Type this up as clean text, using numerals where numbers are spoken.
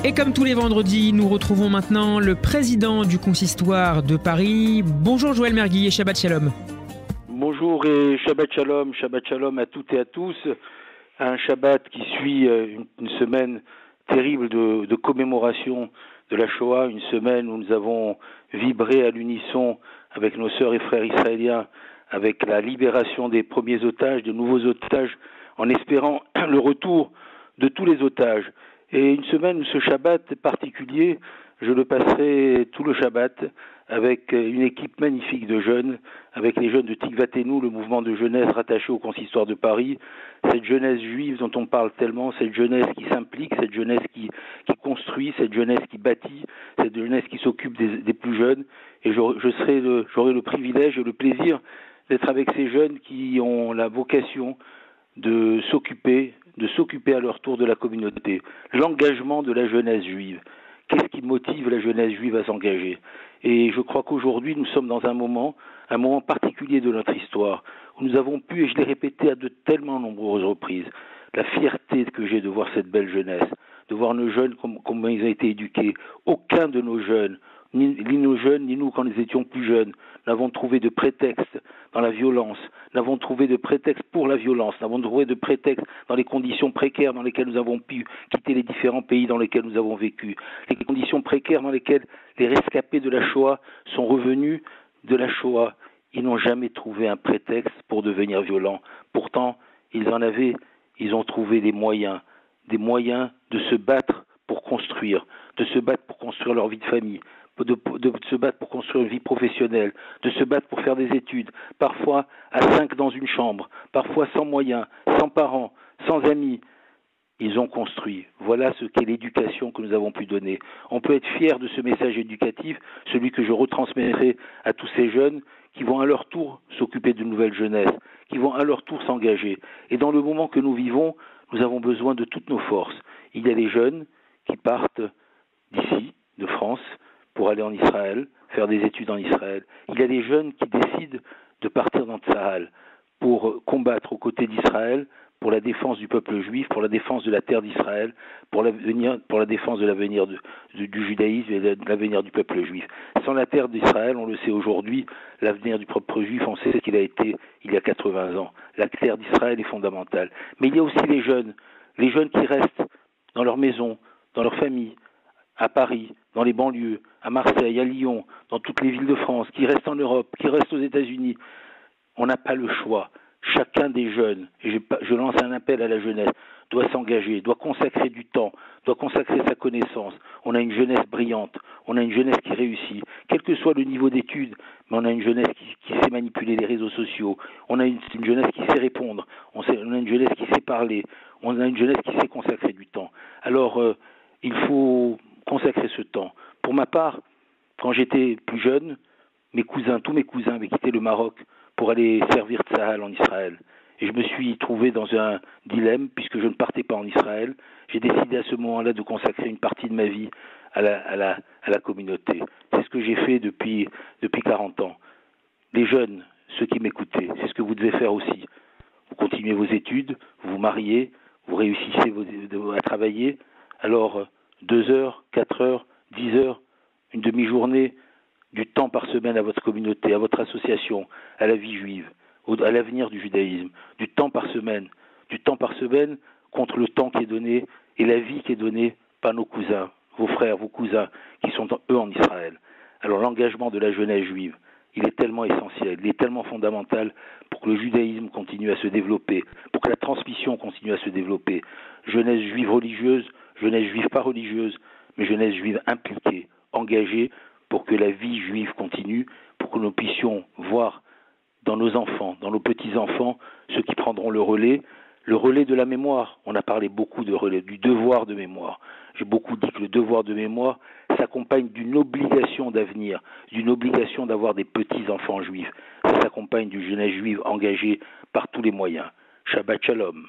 Et comme tous les vendredis, nous retrouvons maintenant le président du consistoire de Paris. Bonjour Joël Mergui et Shabbat Shalom. Bonjour et Shabbat Shalom à toutes et à tous. Un Shabbat qui suit une semaine terrible de commémoration de la Shoah, une semaine où nous avons vibré à l'unisson avec nos sœurs et frères israéliens, avec la libération des premiers otages, de nouveaux otages, en espérant le retour de tous les otages. Et une semaine où ce Shabbat particulier, je le passerai tout le Shabbat avec une équipe magnifique de jeunes, avec les jeunes de Tikvateinu, le mouvement de jeunesse rattaché au consistoire de Paris, cette jeunesse juive dont on parle tellement, cette jeunesse qui s'implique, cette jeunesse qui construit, cette jeunesse qui bâtit, cette jeunesse qui s'occupe des plus jeunes. Et j'aurai le privilège et le plaisir d'être avec ces jeunes qui ont la vocation de s'occuper à leur tour de la communauté. L'engagement de la jeunesse juive. Qu'est-ce qui motive la jeunesse juive à s'engager? Et je crois qu'aujourd'hui, nous sommes dans un moment particulier de notre histoire, où nous avons pu, et je l'ai répété à de tellement nombreuses reprises, la fierté que j'ai de voir cette belle jeunesse, de voir nos jeunes comment ils ont été éduqués. Aucun de nos jeunes, ni nos jeunes, ni nous quand nous étions plus jeunes, n'avons trouvé de prétexte dans la violence, n'avons trouvé de prétexte pour la violence, n'avons trouvé de prétexte dans les conditions précaires dans lesquelles nous avons pu quitter les différents pays dans lesquels nous avons vécu, les conditions précaires dans lesquelles les rescapés de la Shoah sont revenus de la Shoah. Ils n'ont jamais trouvé un prétexte pour devenir violents. Pourtant, ils ont trouvé des moyens de se battre pour construire, leur vie de famille, de se battre pour construire une vie professionnelle, de se battre pour faire des études, parfois à 5 dans une chambre, parfois sans moyens, sans parents, sans amis. Ils ont construit. Voilà ce qu'est l'éducation que nous avons pu donner. On peut être fier de ce message éducatif, celui que je retransmettrai à tous ces jeunes qui vont à leur tour s'occuper de nouvelles jeunesses, qui vont à leur tour s'engager. Et dans le moment que nous vivons, nous avons besoin de toutes nos forces. Il y a des jeunes qui partent d'ici, de France, pour aller en Israël, faire des études en Israël. Il y a des jeunes qui décident de partir dans Tsahal pour combattre aux côtés d'Israël, pour la défense du peuple juif, pour la défense de la terre d'Israël, pour la défense de l'avenir du judaïsme et de l'avenir du peuple juif. Sans la terre d'Israël, on le sait aujourd'hui, l'avenir du peuple juif, on sait ce qu'il a été il y a 80 ans. La terre d'Israël est fondamentale. Mais il y a aussi les jeunes qui restent dans leur maison, dans leur famille, à Paris, dans les banlieues, à Marseille, à Lyon, dans toutes les villes de France, qui restent en Europe, qui restent aux États-Unis. On n'a pas le choix. Chacun des jeunes, et je lance un appel à la jeunesse, doit s'engager, doit consacrer du temps, doit consacrer sa connaissance. On a une jeunesse brillante, on a une jeunesse qui réussit, quel que soit le niveau d'études, mais on a une jeunesse qui sait manipuler les réseaux sociaux, on a une jeunesse qui sait répondre, on a une jeunesse qui sait parler, on a une jeunesse qui sait consacrer du temps. Alors, il faut consacrer ce temps. Pour ma part, quand j'étais plus jeune, tous mes cousins avaient quitté le Maroc pour aller servir Tsahal en Israël. Et je me suis trouvé dans un dilemme, puisque je ne partais pas en Israël. J'ai décidé à ce moment-là de consacrer une partie de ma vie à la communauté. C'est ce que j'ai fait depuis 40 ans. Les jeunes, ceux qui m'écoutaient, c'est ce que vous devez faire aussi. Vous continuez vos études, vous vous mariez, vous réussissez à travailler. Alors, 2 heures, 4 heures, 10 heures, une demi-journée, du temps par semaine à votre communauté, à votre association, à la vie juive, à l'avenir du judaïsme, du temps par semaine contre le temps qui est donné et la vie qui est donnée par nos cousins, vos frères, vos cousins, qui sont eux en Israël. Alors l'engagement de la jeunesse juive, il est tellement essentiel, il est tellement fondamental pour que le judaïsme continue à se développer, pour que la transmission continue à se développer. Jeunesse juive religieuse, jeunesse juive pas religieuse, mais jeunesse juive impliquée, engagée, pour que la vie juive continue, pour que nous puissions voir dans nos enfants, dans nos petits-enfants, ceux qui prendront le relais de la mémoire. On a parlé beaucoup de relais, du devoir de mémoire. J'ai beaucoup dit que le devoir de mémoire s'accompagne d'une obligation d'avenir, d'une obligation d'avoir des petits-enfants juifs. Ça s'accompagne d'une jeunesse juive engagée par tous les moyens. Shabbat Shalom.